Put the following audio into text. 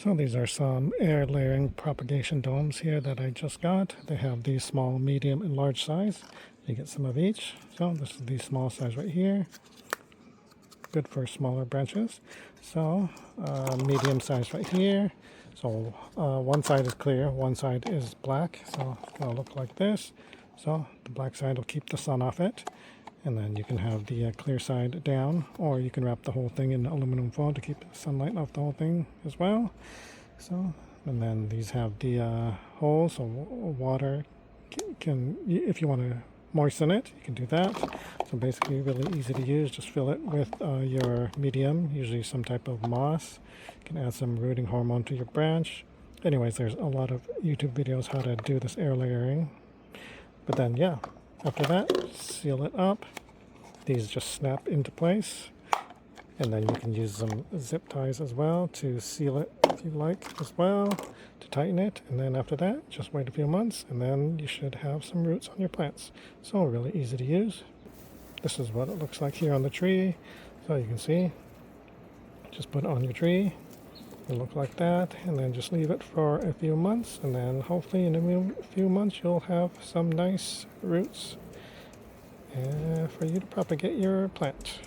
So these are some air layering propagation domes here that I just got. They have these small, medium, and large size. You get some of each. So this is the small size right here. Good for smaller branches. So medium size right here. So one side is clear, one side is black. So it's going to look like this. So the black side will keep the sun off it. And then you can have the clear side down, or you can wrap the whole thing in aluminum foil to keep sunlight off the whole thing as well. So, and then these have the holes, so water can, if you want to moisten it, you can do that. So basically really easy to use. Just fill it with your medium, usually some type of moss. You can add some rooting hormone to your branch. Anyways, there's a lot of YouTube videos how to do this air layering. But then, yeah, after that, seal it up. These just snap into place. And then you can use some zip ties as well to seal it if you like as well, to tighten it. And then after that, just wait a few months and then you should have some roots on your plants. So really easy to use. This is what it looks like here on the tree. So you can see, just put it on your tree. It'll look like that, and then just leave it for a few months, and then hopefully in a few months you'll have some nice roots for you to propagate your plant.